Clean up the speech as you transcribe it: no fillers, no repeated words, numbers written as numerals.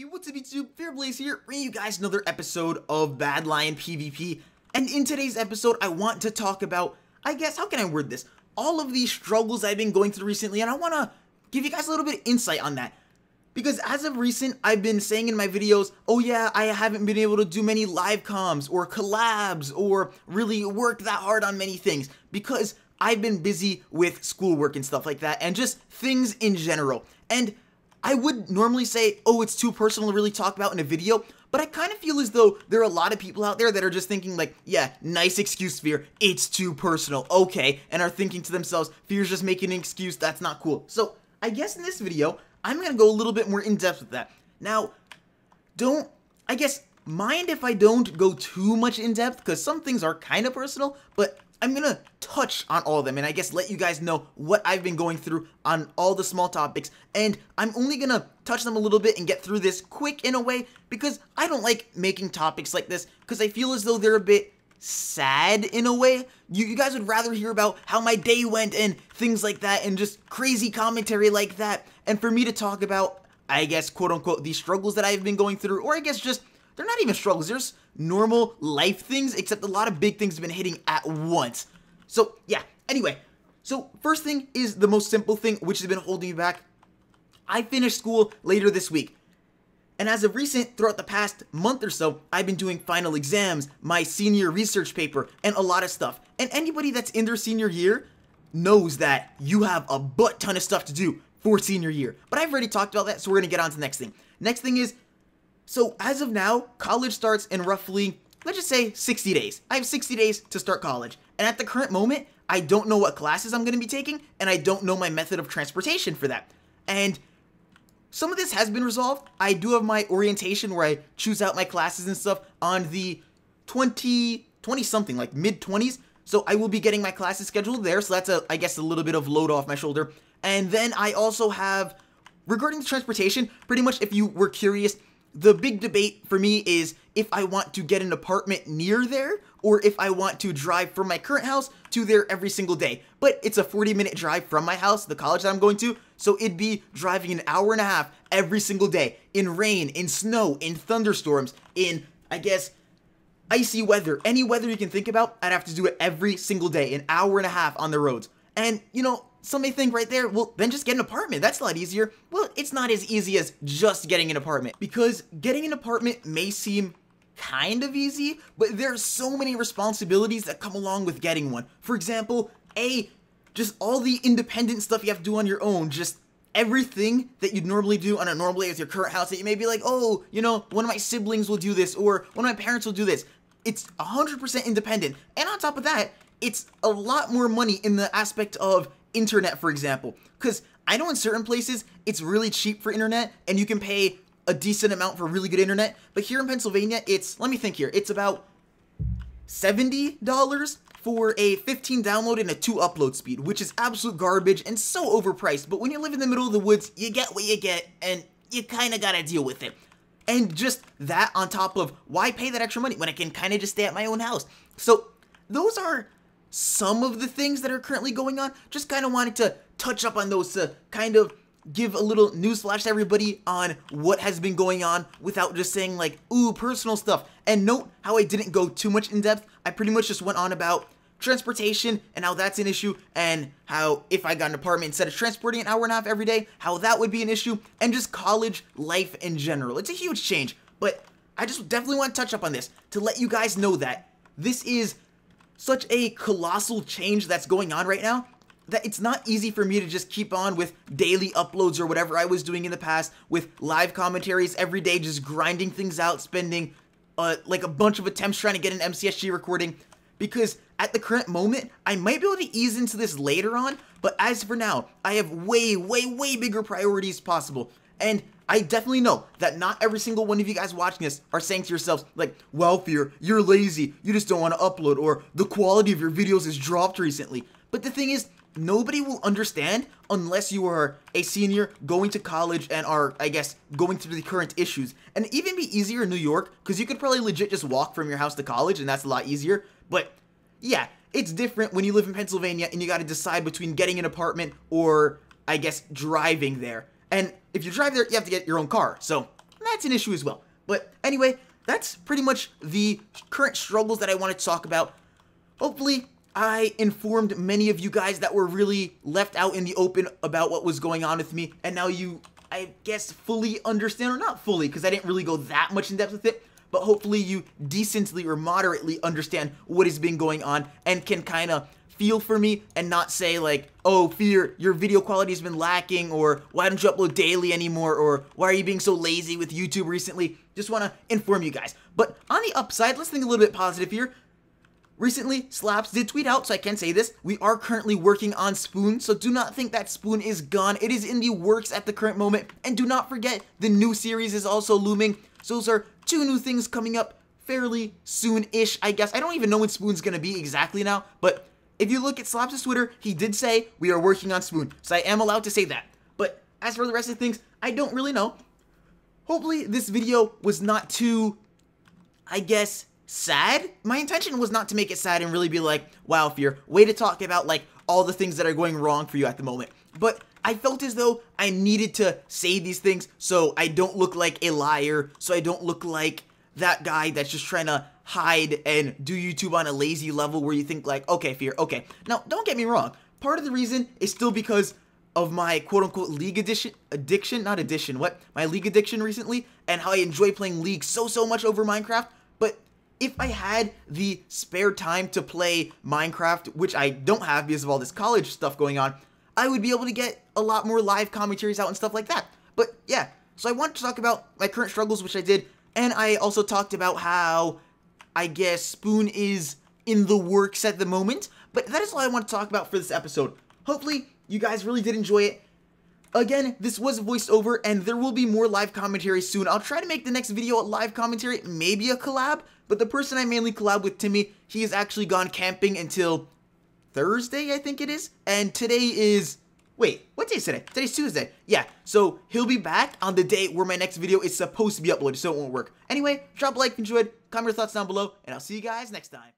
What's up YouTube, FearxBlaze here, bringing you guys another episode of Badlion PvP, and in today's episode I want to talk about, I guess, how can I word this, all of these struggles I've been going through recently, and I want to give you guys a little bit of insight on that, because as of recent, I've been saying in my videos, oh yeah, I haven't been able to do many live comms, or collabs, or really work that hard on many things, because I've been busy with schoolwork and stuff like that, and just things in general, and I would normally say, oh, it's too personal to really talk about in a video, but I kind of feel as though there are a lot of people out there that are just thinking like, yeah, nice excuse, Fear, it's too personal, okay, and are thinking to themselves, Fear's just making an excuse, that's not cool. So, I guess in this video, I'm going to go a little bit more in depth with that. Now, I guess, mind if I don't go too much in depth, because some things are kind of personal, but I'm going to touch on all of them and I guess let you guys know what I've been going through on all the small topics, and I'm only going to touch them a little bit and get through this quick in a way because I don't like making topics like this because I feel as though they're a bit sad in a way. You guys would rather hear about how my day went and things like that and just crazy commentary like that, and for me to talk about, I guess, quote unquote, the struggles that I've been going through, or I guess just, they're not even struggles, there's normal life things, except a lot of big things have been hitting at once. So, yeah, anyway, so first thing is the most simple thing, which has been holding me back. I finished school later this week, and as of recent, throughout the past month or so, I've been doing final exams, my senior research paper, and a lot of stuff. And anybody that's in their senior year knows that you have a butt ton of stuff to do for senior year. But I've already talked about that, so we're gonna get on to the next thing. Next thing is, so as of now, college starts in roughly, let's just say 60 days. I have 60 days to start college. And at the current moment, I don't know what classes I'm going to be taking, and I don't know my method of transportation for that. And some of this has been resolved. I do have my orientation where I choose out my classes and stuff on the 20-something, like mid-20s. So I will be getting my classes scheduled there. So that's, I guess, a little bit of load off my shoulder. And then I also have, regarding the transportation, pretty much if you were curious, the big debate for me is if I want to get an apartment near there or if I want to drive from my current house to there every single day. But it's a 40-minute drive from my house, the college that I'm going to, so it'd be driving an hour and a half every single day in rain, in snow, in thunderstorms, in, I guess, icy weather. Any weather you can think about, I'd have to do it every single day, an hour and a half on the roads. And, you know, some may think right there, well, then just get an apartment. That's a lot easier. Well, it's not as easy as just getting an apartment, because getting an apartment may seem kind of easy, but there are so many responsibilities that come along with getting one. For example, just all the independent stuff you have to do on your own, just everything that you'd normally do on a normal day with your current house that you may be like, oh, you know, one of my siblings will do this, or one of my parents will do this. It's 100% independent. And on top of that, it's a lot more money in the aspect of internet, for example, because I know in certain places it's really cheap for internet and you can pay a decent amount for really good internet, but here in Pennsylvania it's, let me think here, it's about $70 for a 15 download and a 2 upload speed, which is absolute garbage and so overpriced. But when you live in the middle of the woods, you get what you get and you kind of gotta deal with it. And just that on top of, why pay that extra money when I can kind of just stay at my own house? So those are some of the things that are currently going on. Just kind of wanted to touch up on those to kind of give a little newsflash to everybody on what has been going on without just saying like, ooh, personal stuff. And note how I didn't go too much in depth. I pretty much just went on about transportation and how that's an issue, and how if I got an apartment instead of transporting an hour and a half every day, how that would be an issue, and just college life in general. It's a huge change, but I just definitely want to touch up on this to let you guys know that this is such a colossal change that's going on right now that it's not easy for me to just keep on with daily uploads or whatever I was doing in the past with live commentaries every day, just grinding things out, spending like a bunch of attempts trying to get an MCSG recording, because at the current moment, I might be able to ease into this later on, but as for now, I have way bigger priorities possible. And I definitely know that not every single one of you guys watching this are saying to yourselves, like, well, Fear, you're lazy, you just don't want to upload, or the quality of your videos has dropped recently. But the thing is, nobody will understand unless you are a senior going to college and are, I guess, going through the current issues. And it'd even be easier in New York, because you could probably legit just walk from your house to college, and that's a lot easier. But yeah, it's different when you live in Pennsylvania and you got to decide between getting an apartment or, I guess, driving there. And if you drive there, you have to get your own car. So that's an issue as well. But anyway, that's pretty much the current struggles that I want to talk about. Hopefully, I informed many of you guys that were really left out in the open about what was going on with me, and now you, I guess, fully understand, or not fully, because I didn't really go that much in depth with it, but hopefully you decently or moderately understand what has been going on and can kind of feel for me and not say like, oh, Fear, your video quality has been lacking, or why don't you upload daily anymore, or why are you being so lazy with YouTube recently? Just want to inform you guys. But on the upside, let's think a little bit positive here. Recently, Slaps did tweet out, so I can say this. We are currently working on Spoon, so do not think that Spoon is gone. It is in the works at the current moment. And do not forget, the new series is also looming. So those are 2 new things coming up fairly soon-ish, I guess. I don't even know when Spoon's going to be exactly now, but if you look at Slaps' Twitter, he did say we are working on Spoon, so I am allowed to say that. But as for the rest of things, I don't really know. Hopefully, this video was not too, I guess, sad. My intention was not to make it sad and really be like, wow, Fear, way to talk about like all the things that are going wrong for you at the moment. But I felt as though I needed to say these things so I don't look like a liar, so I don't look like that guy that's just trying to hide and do YouTube on a lazy level where you think like, okay, Fear, okay. Now, don't get me wrong. Part of the reason is still because of my quote-unquote League my League addiction recently, and how I enjoy playing League so much over Minecraft. But if I had the spare time to play Minecraft, which I don't have because of all this college stuff going on, I would be able to get a lot more live commentaries out and stuff like that. But yeah, so I want to talk about my current struggles, which I did, and I also talked about how I guess Spoon is in the works at the moment, but that is all I want to talk about for this episode. Hopefully, you guys really did enjoy it. Again, this was voiced over, and there will be more live commentary soon. I'll try to make the next video a live commentary, maybe a collab, but the person I mainly collab with, Timmy, he has actually gone camping until Thursday, I think it is, and today is... Wait, what day is today? Today's Tuesday. Yeah, so he'll be back on the day where my next video is supposed to be uploaded, so it won't work. Anyway, drop a like if you enjoyed, comment your thoughts down below, and I'll see you guys next time.